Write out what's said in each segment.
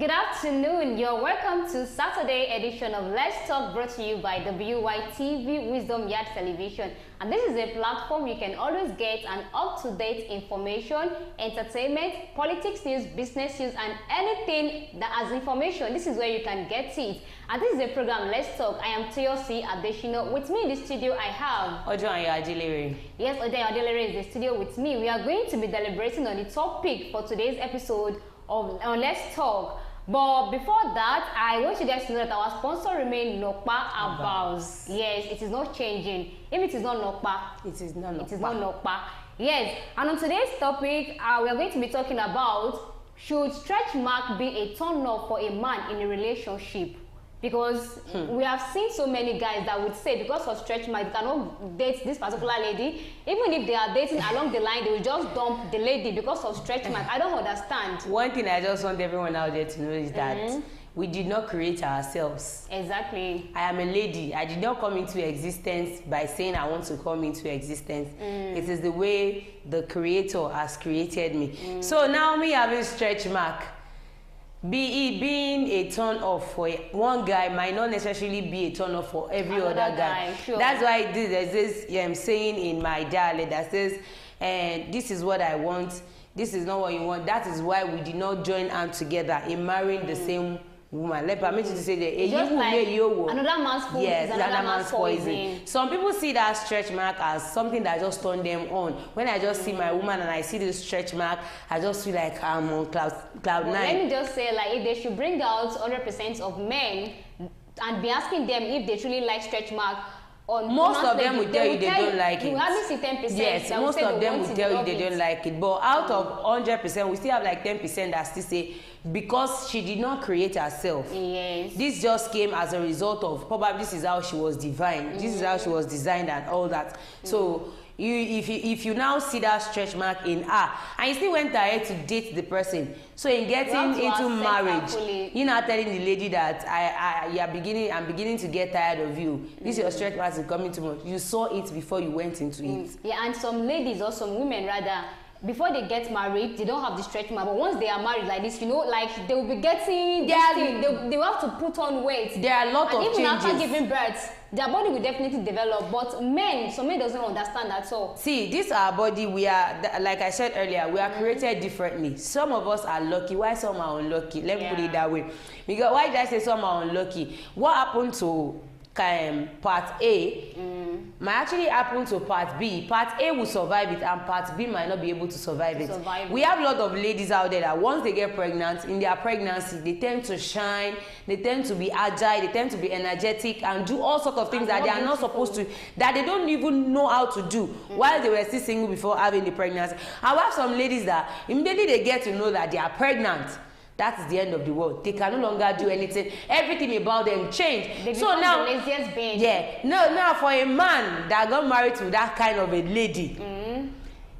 Good afternoon. You're welcome to Saturday edition of Let's Talk, brought to you by WYTV Wisdom Yard Television. And this is a platform you can always get an up-to-date information, entertainment, politics news, business news, and anything that has information. This is where you can get it. And this is a program, Let's Talk. I am Teosi Adeshino. With me in the studio, I have Ojoanya Adelere. Yes, Ojoanya Adelere is in the studio with me. We are going to be deliberating on the topic for today's episode of Let's Talk. But before that, I want you guys to know that our sponsor remains Nokpa Abals. Yes, it is not changing. If it is not Nokpa, It is not Nokpa. it is not Nokpa. Yes, and on today's topic, we are going to be talking about, should stretch mark be a turn off for a man in a relationship? Because we have seen so many guys that would say because of stretch mark, they cannot date this particular lady. Even if they are dating along the line, they will just dump the lady because of stretch mark. I don't understand. One thing I just want everyone out there to know is that we did not create ourselves. Exactly. I am a lady. I did not come into existence by saying I want to come into existence. It is the way the Creator has created me. So now me having stretch mark, being a turn off for one guy might not necessarily be a turn off for every Another other guy. Sure. That's why there's this saying in my dialect that says, this is what I want, this is not what you want. That is why we did not join hands together in marrying the same woman. Let permit you to say that It's just like another man's food is another man's poison. Some people see that stretch mark as something that just turned them on. When I just see my woman and I see this stretch mark, I just feel like I'm on cloud nine. Let me just say, like, if they should bring out 100% of men and be asking them if they truly like stretch mark, most of them will tell you they don't like it. You hardly see 10%. Yes, most of them will tell you they don't like it. But out of 100%, we still have like 10% that still say because she did not create herself. Yes. This just came as a result of probably this is how she was divine. This is how she was designed and all that. So if you now see that stretch mark in her and you still went ahead to date the person, so in getting into marriage, you're not telling the lady that I'm beginning to get tired of you. This your stretch mark is coming too much. You saw it before you went into it. Yeah, and some ladies or some women rather, before they get married, they don't have the stretch mark. But once they are married like this, you know, like they will be getting they will have to put on weight. There are a lot of changes. And even after giving birth, their body will definitely develop. But some men doesn't understand that. So see, this our body, we are, like I said earlier, we are created differently. Some of us are lucky, while some are unlucky. Let me put it that way. Because why did I say some are unlucky? What happened to part A might actually happen to part B. Part A will survive it and part B might not be able to survive it. We have a lot of ladies out there that once they get pregnant, in their pregnancy, they tend to shine, they tend to be agile, they tend to be energetic and do all sorts of things that they are not supposed to, that they don't even know how to do while they were still single before having the pregnancy. I have some ladies that immediately they get to know that they are pregnant, that is the end of the world. They can no longer do anything. Everything about them changed. So now, the laziest being. Yeah. Now for a man that got married to that kind of a lady,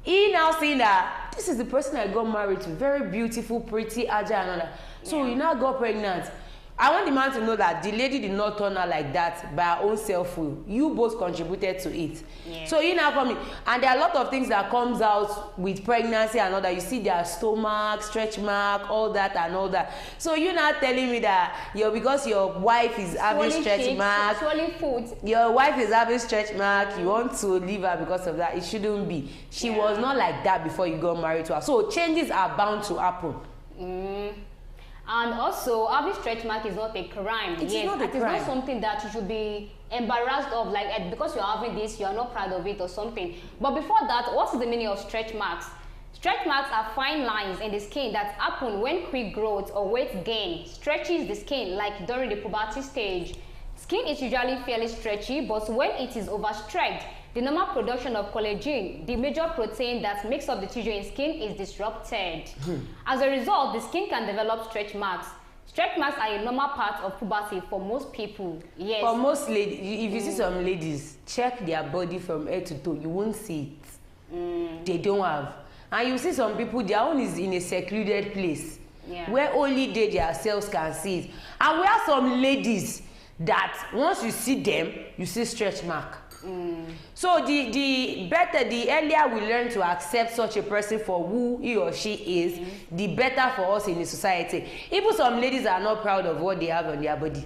he now saying that this is the person I got married to, very beautiful, pretty, agile, and all that. So you now got pregnant. I want the man to know that the lady did not turn out like that by her own self-will. You both contributed to it. Yeah. So you now coming, and there are a lot of things that comes out with pregnancy and all that. You see their stomach, stretch mark, all that and all that. So you're not telling me that because your wife is having stretch mark, your wife is having stretch mark, you want to leave her because of that. It shouldn't be. She was not like that before you got married to her. So changes are bound to happen. And also, having stretch mark is not a crime. It is not a crime. It's not something that you should be embarrassed of, like because you're having this, you're not proud of it or something. But before that, what is the meaning of stretch marks? Stretch marks are fine lines in the skin that happen when quick growth or weight gain stretches the skin, like during the puberty stage. Skin is usually fairly stretchy, but when it is overstretched, the normal production of collagen, the major protein that makes up the tissue in skin, is disrupted. As a result, the skin can develop stretch marks. Stretch marks are a normal part of puberty for most people. Yes. For most ladies, if you see some ladies, check their body from head to toe, you won't see it. They don't have. And you see some people, their own is in a secluded place, where only they themselves can see it. And we have some ladies that once you see them, you see stretch mark. So the better, the earlier we learn to accept such a person for who he or she is, the better for us in the society. Even some ladies are not proud of what they have on their body.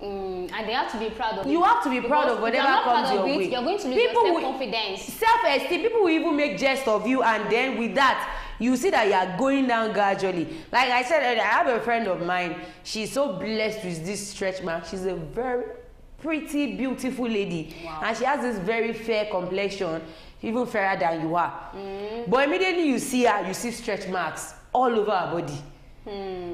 And they have to be proud of it. You have to be proud of whatever comes your way. You're going to lose your self-confidence. Self-esteem. People will even make jest of you, and then with that, you see that you are going down gradually. Like I said earlier, I have a friend of mine. She's so blessed with this stretch mark. She's a very pretty, beautiful lady. Wow. And she has this very fair complexion, even fairer than you are. But immediately you see her, you see stretch marks all over her body.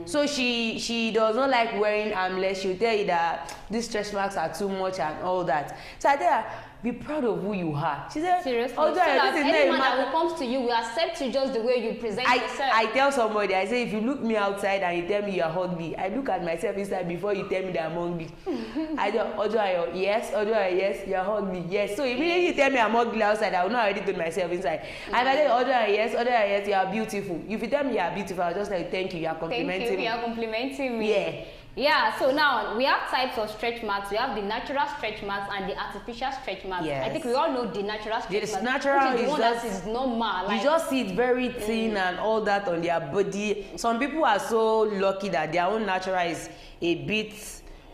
So she does not like wearing armless. She'll tell you that these stretch marks are too much and all that. So I tell her, be proud of who you are. She said, seriously, so that any man that comes to you will accept you just the way you present yourself. I tell somebody, I say, if you look me outside and you tell me you're ugly, I look at myself inside before you tell me that I'm ugly. I go, Ojoayo, yes, Ojoayo, yes, you're ugly, yes. So immediately you tell me I'm ugly outside, I will not already told myself inside. And I say, Ojoayo, yes, you are beautiful. If you tell me you are beautiful, I'll just like, thank you, you are complimenting me. Thank you, you are complimenting me. Yeah. Yeah, so now we have types of stretch marks. We have the natural stretch marks and the artificial stretch marks. Yes. I think we all know the natural stretch marks. Natural which is the one that is normal. You just see it very thin and all that on their body. Some people are so lucky that their own natural is a bit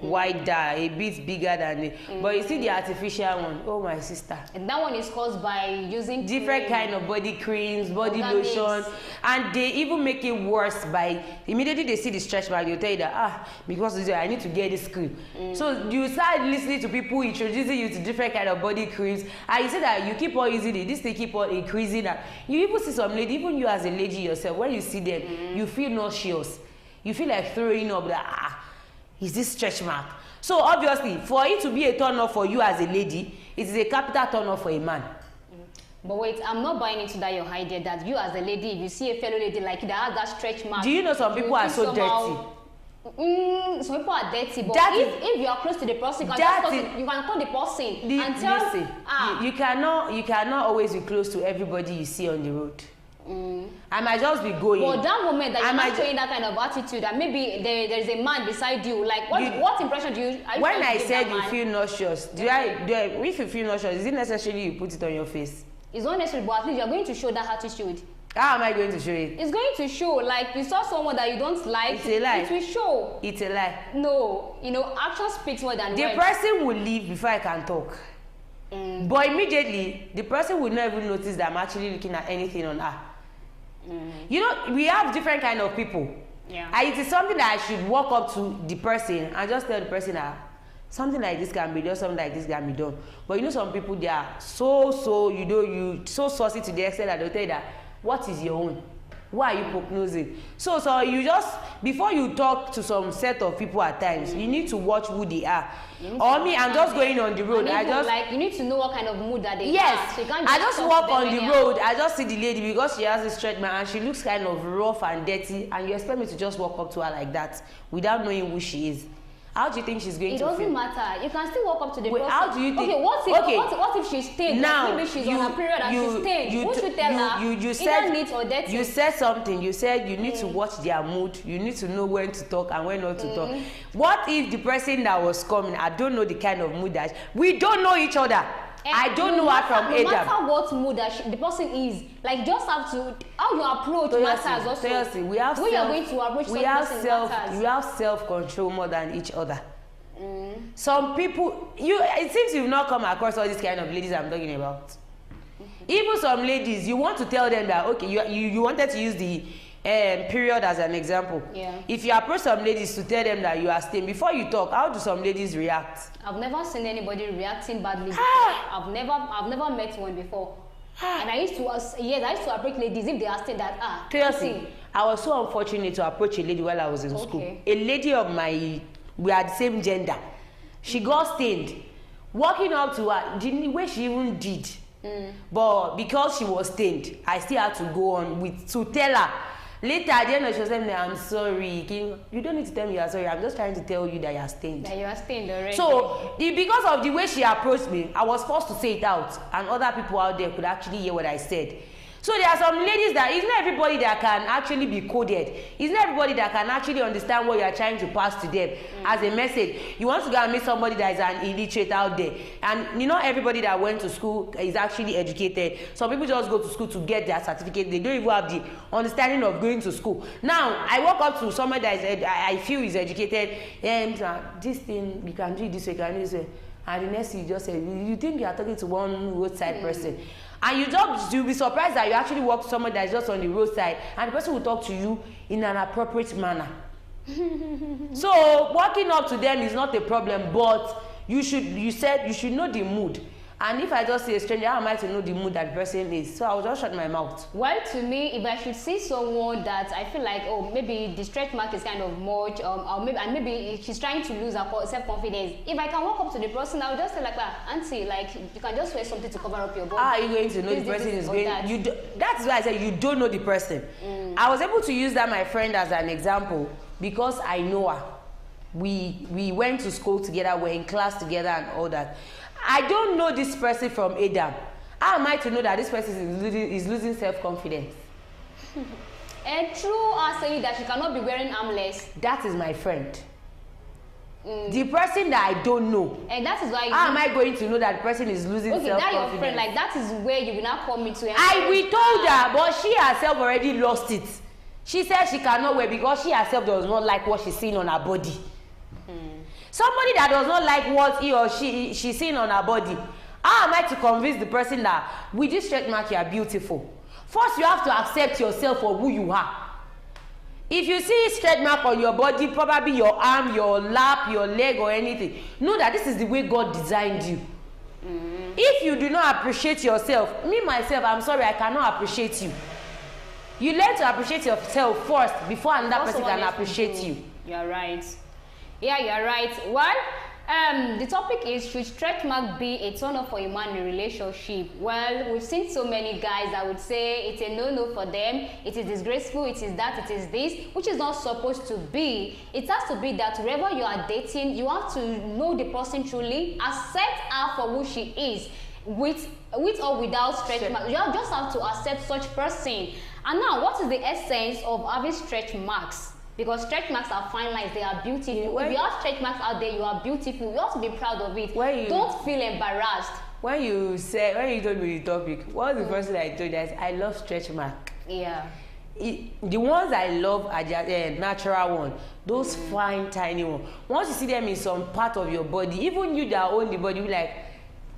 wider, a bit bigger than it. But you see the artificial one, oh my sister. And that one is caused by using different kind of body creams, body lotion, and they even make it worse by immediately they see the stretch mark, they'll tell you that because I need to get this cream. So you start listening to people introducing you to different kind of body creams, and you see that you keep on using it, this thing keep on increasing. That you even see some lady, even you as a lady yourself, when you see them, you feel nauseous, you feel like throwing up that is this stretch mark. So obviously, for it to be a turn off for you as a lady, it is a capital turn off for a man. But wait, I'm not buying into that your idea that you as a lady, if you see a fellow lady like you that has that stretch mark. Do you know some people are so dirty? Some people are dirty, but if you are close to the person, you can call the person and tell. You cannot always be close to everybody you see on the road. I might just be going. But that moment that you're not showing that kind of attitude, that maybe there's a man beside you, like what impression do you? When I said you feel nauseous, if you feel nauseous, is it necessarily you put it on your face? It's not necessary, but at least you're going to show that attitude. How am I going to show it? It's going to show, like you saw someone that you don't like. It's a lie. It will show. It's a lie. No, action speaks more than words. The person will leave before I can talk. But immediately, the person will not even notice that I'm actually looking at anything on her. We have different kind of people. Yeah. And it is something that I should walk up to the person and just tell the person that something like this can be done, something like this can be done. But some people, they are so saucy to the extent that they'll tell you that, what is your own? Why are you prognosing? So you just, before you talk to some set of people at times, you need to watch who they are. Or me, I'm just going on the road. You need to know what kind of mood that they are. Yes, So I just walk on the road. I just see the lady because she has a stretch mark and she looks kind of rough and dirty, and you expect me to just walk up to her like that without knowing who she is. How do you think she's going to feel? It doesn't matter. You can still walk up to the person. How do you think? Okay, what if she's stained? Now, maybe she's on her period and she's stained. Who should tell her? You said, either neat or dirty. You said something. You said you need to watch their mood. You need to know when to talk and when not to talk. What if the person that was coming, I don't know the kind of mood that we don't know each other. I don't know her from Adam. No matter what mood that the person is, like just have to how you approach matters also. Seriously, we have you're going to approach we have self-control more than each other. Some people, it seems you've not come across all these kind of ladies I'm talking about. Even some ladies, you want to tell them that okay, you wanted to use the period as an example. Yeah. If you approach some ladies to tell them that you are stained, before you talk, how do some ladies react? I've never seen anybody reacting badly. I've never met one before. And I used to approach ladies if they are stained that seriously, I was so unfortunate to approach a lady while I was in school. A lady of we are the same gender. She got stained. Walking up to her, the way she even did. But because she was stained, I still had to go on to tell her. Later, at the end of she was saying, I'm sorry. You don't need to tell me you're sorry. I'm just trying to tell you that you're stained. That you are stained already. So, because of the way she approached me, I was forced to say it out. And other people out there could actually hear what I said. So there are some ladies that it's not everybody that can actually be coded. It's not everybody that can actually understand what you are trying to pass to them as a message. You want to go and meet somebody that is an illiterate out there, and not everybody that went to school is actually educated. Some people just go to school to get their certificate. They don't even have the understanding of going to school. Now I walk up to somebody that is I feel is educated, and this thing you can do it this way, you can do it this way, and the next thing you just say, you think you are talking to one roadside person. And you'll be surprised that you actually walk to someone that's just on the roadside, and the person will talk to you in an appropriate manner. So walking up to them is not a problem, but you should know the mood. And if I just see a stranger, how am I to know the mood that the person is? So I will just shut my mouth. Well, to me, if I should see someone that I feel like, oh, maybe the stretch mark is kind of much, or maybe she's trying to lose her self-confidence, if I can walk up to the person, I will just say like, auntie, like, you can just wear something to cover up your body. How are you going to know the person is going? That's why I said you don't know the person. I was able to use that my friend as an example because I know her. We went to school together, we're in class together and all that. I don't know this person from Adam. How am I to know that this person is losing self-confidence? And through her saying that she cannot be wearing armless. That is my friend. The person that I don't know. And that is why how am I going to know that the person is losing self-confidence? Okay, that your friend, like that is where you will not come into. We told her, but she herself already lost it. She said she cannot wear because she herself does not like what she's seeing on her body. Somebody that does not like what he or she's seeing on her body, how am I to convince the person that with this stretch mark you are beautiful? First, you have to accept yourself for who you are. If you see stretch mark on your body, probably your arm, your lap, your leg or anything, know that this is the way God designed you. If you do not appreciate yourself, me myself, I'm sorry, I cannot appreciate you. You learn to appreciate yourself first before another person can appreciate you. You're right. Yeah, you're right. Well, the topic is, should stretch mark be a turn-off for a man in a relationship? Well, we've seen so many guys that would say it's a no-no for them. It is disgraceful, it is that, it is this, which is not supposed to be. It has to be that whoever you are dating, you have to know the person truly, accept her for who she is, with or without stretch marks. You just have to accept such person. And now, what is the essence of having stretch marks? Because stretch marks are fine lines, they are beautiful. If you have stretch marks out there, you are beautiful. You have to be proud of it. Don't feel embarrassed. When you told me the topic, what was the first thing I told you? I love stretch mark. Yeah. The ones I love are just natural ones. Those fine, tiny ones. Once you see them in some part of your body, even you that own the body, you be like,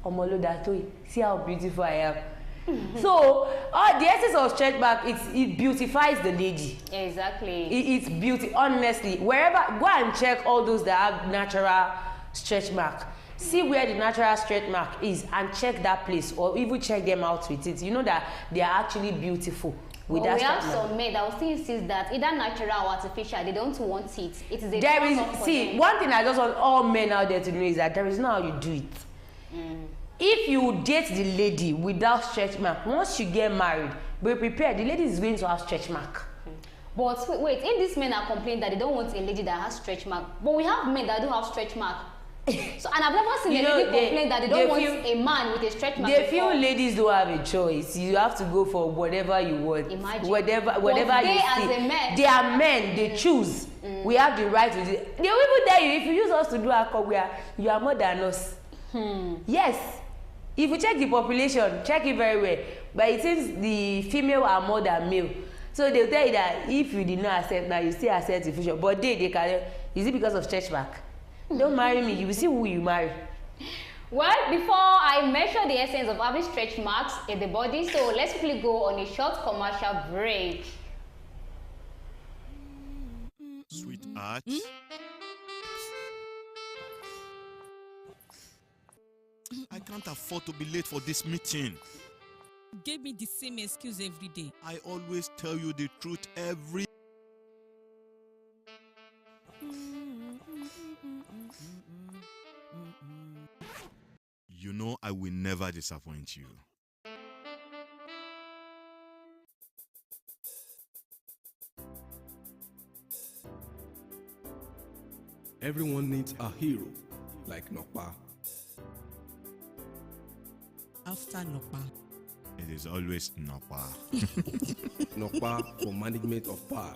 Omolo Datoi, see how beautiful I am. So the essence of stretch mark, it beautifies the lady. Exactly. It's beauty. Honestly, wherever, go and check all those that have natural stretch mark. See where the natural stretch mark is and check that place, or even check them out with it. You know that they are actually beautiful. We have some men that will still insist that either natural or artificial, they don't want it. It is a one thing I just want all men out there to know is that there is no how you do it. If you date the lady without stretch mark, once you get married, be prepared. The lady is going to have stretch mark. But wait, if these men are complaining that they don't want a lady that has stretch mark, but we have men that do have stretch mark. So, and I've never seen a lady complain that they don't want a man with a stretch mark. They feel ladies don't have a choice. You have to go for whatever you want. Imagine. Whatever you see. They are men. They choose. We have the right to do it. They will even tell you, if you use us to do our career, you are more than us. Yes. If you check the population, check it very well. But it seems the female are more than male. So they'll tell you that if you did not accept now, you still accept the future. But they can. Is it because of stretch mark? Don't marry me. You will see who you marry. Well, before I mention the essence of having stretch marks in the body, so let's quickly go on a short commercial break. Sweetheart. I can't afford to be late for this meeting. Give me the same excuse every day. I always tell you the truth every... You know I will never disappoint you. Everyone needs a hero like Nokpa. After Nokpa, it is always Nokpa. Nokpa for management of power.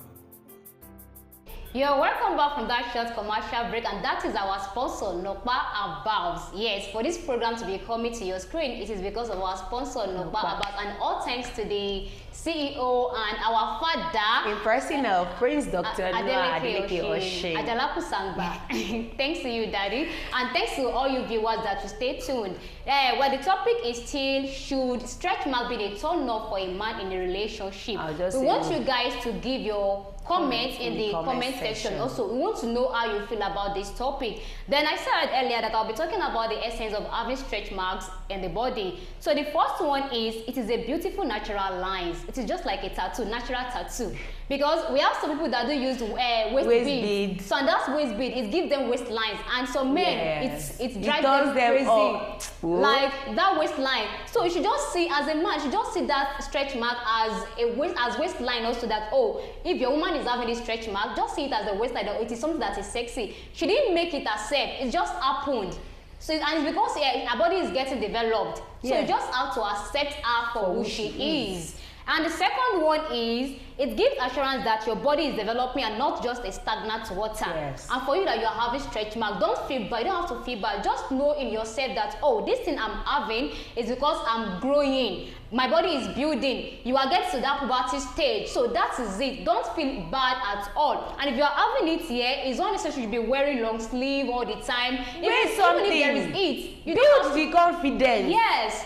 You're welcome back from that short commercial break, and that is our sponsor, Nokpa and Valves. Yes, for this program to be coming to your screen, it is because of our sponsor, Nokpa and Valves, and all thanks to the CEO and our father, in person of Prince Dr. Noah Adeleke Oshin. Ajalaku Sangba. Thanks to you, Daddy, and thanks to all you viewers that you stay tuned. Well, the topic is still, should stretch mark be the turn off for a man in a relationship? We want you guys to give your comments in the comment section. Also, we want to know how you feel about this topic. Then I said earlier that I'll be talking about the essence of having stretch marks in the body. So the first one is, it is a beautiful natural lines. It is just like a tattoo, natural tattoo. Because we have some people that do use waist beads. So and that's waist bead. It gives them waist lines, and some men it drives them crazy. Like that waistline. So you should just see, as a man, you should just see that stretch mark as a waistline also, that if your woman is having this stretch mark, just see it as a waistline, or it is something that is sexy. She didn't make it herself, it just happened. So and it's because her body is getting developed. So you just have to accept her for who she is. And the second one is, it gives assurance that your body is developing and not just a stagnant water. And for you that you are having stretch mark, don't feel bad. You don't have to feel bad. Just know in yourself that, this thing I'm having is because I'm growing. My body is building. You are getting to that puberty stage. So that is it. Don't feel bad at all. And if you are having it here, it's not necessary to be wearing long sleeve all the time. Even if there is it, you don't have to be confident. Yes.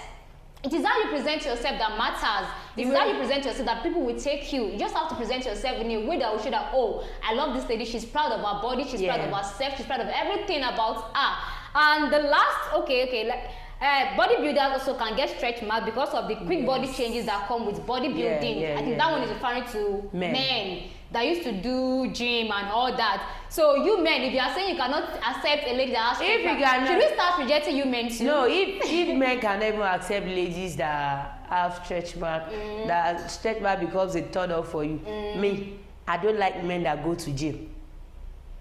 It is how you present yourself that matters. It is how you present yourself that people will take you. You just have to present yourself in a way that will show that, I love this lady. She's proud of her body. She's proud of herself. She's proud of everything about her. And the last, bodybuilders also can get stretch marks because of the quick body changes that come with bodybuilding. I think that one is referring to men that used to do gym and all that. So you men, if you are saying you cannot accept a lady that has stretch marks, should we start rejecting you men too? No, if men can even accept ladies that have stretch mark, that stretch mark becomes a turn off for you. Me, I don't like men that go to gym.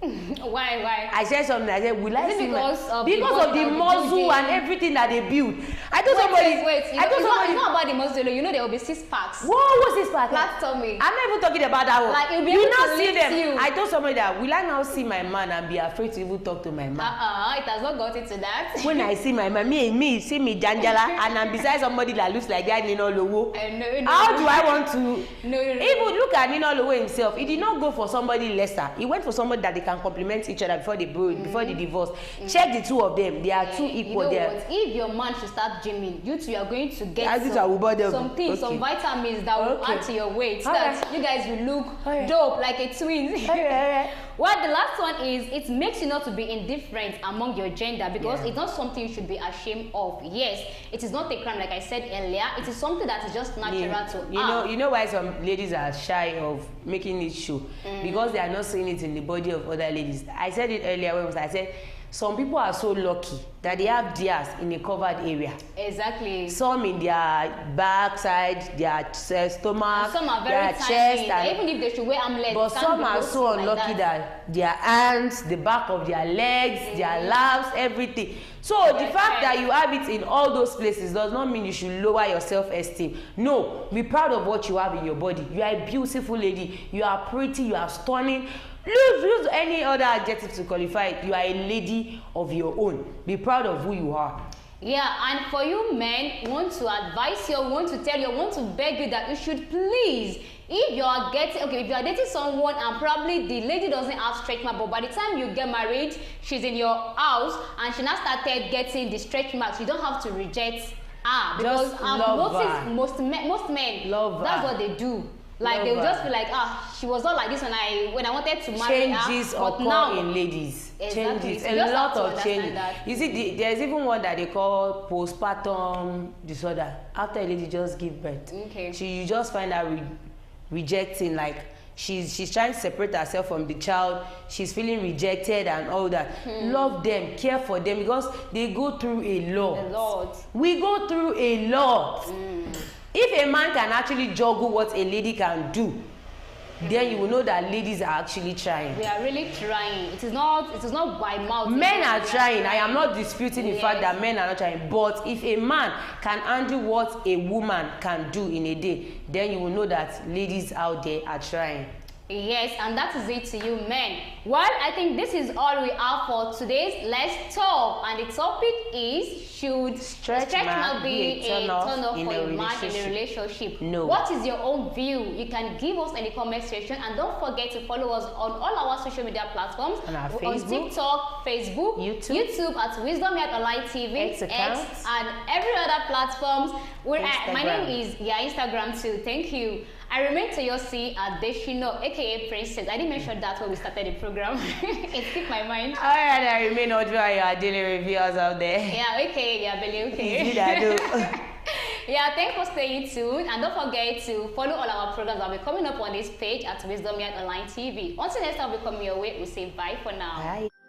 Why? I said something. I said, will I see because of the muscle and everything that they build? I told somebody. It's not about the muscle. You know there will be 6 packs. What's 6 packs? Last told me. I'm not even talking about that one. Like, you'll be able to see them. You. I told somebody that, will I now see my man and be afraid to even talk to my man? It has not got into that. When I see my man, see me Janjala, and I'm beside somebody that looks like that Nino Lowo. How do I want to? Even look at Nino Lowo himself. He did not go for somebody lesser. He went for somebody that they can complement each other before they divorce. Check the two of them. They are two equal there. If your man should start gymming, you two are going to get some things, some vitamins that will add to your weight. That you guys will look dope like a twins. Well, the last one is, it makes you not to be indifferent among your gender, because it's not something you should be ashamed of. Yes, it is not a crime, like I said earlier. It is something that is just natural to you know why some ladies are shy of making it show? Because they are not seeing it in the body of other ladies. I said it earlier when I said some people are so lucky that they have theirs in a covered area. Exactly. Some in their backside, their stomach, and some are very their chest, and even if they should wear armlets. But some are so unlucky that their hands, the back of their legs, their laps, everything. So the fact that you have it in all those places does not mean you should lower your self-esteem. No, be proud of what you have in your body. You are a beautiful lady. You are pretty. You are stunning. Use any other adjective to qualify it. You are a lady of your own. Be proud of who you are. Yeah, and for you men, want to advise you, want to tell you, want to beg you that you should please, if you are dating someone and probably the lady doesn't have stretch mark, but by the time you get married, she's in your house and she now started getting the stretch marks, you don't have to reject her, because I've noticed most men, that's what they do. Like they will just be like, she was not like this when I wanted to marry her. Changes occur in ladies. Exactly. Changes, a lot of changes. You see, there's even one that they call postpartum disorder. After a lady just give birth, you just find her rejecting, like she's trying to separate herself from the child. She's feeling rejected and all that. Love them, care for them, because they go through a lot. We go through a lot. If a man can actually juggle what a lady can do, then you will know that ladies are actually trying. We are really trying. It is not by mouth. Men are trying. I am not disputing the fact that men are not trying. But if a man can handle what a woman can do in a day, then you will know that ladies out there are trying. Yes, and that is it to you men. Well, I think this is all we have for today's Let's Talk, and the topic is, should stretch mark be a turn off for a man in a relationship? No. What is your own view? You can give us in the comment section, and don't forget to follow us on all our social media platforms. On TikTok, Facebook, YouTube at Wisdom Yard Online TV, X, and every other platforms. My name is Instagram too. Thank you. I remain to your C Adeshino, aka Princess. I didn't mention that when we started the program. It skipped my mind. Alright, I remain Audra, your daily reviewers out there. Yeah, okay, yeah, Billy, okay. Easy that do. Yeah, thanks for staying tuned, and don't forget to follow all our programs that will be coming up on this page at Wisdom Yard Online TV. Until next time we come your way, we say bye for now. Bye.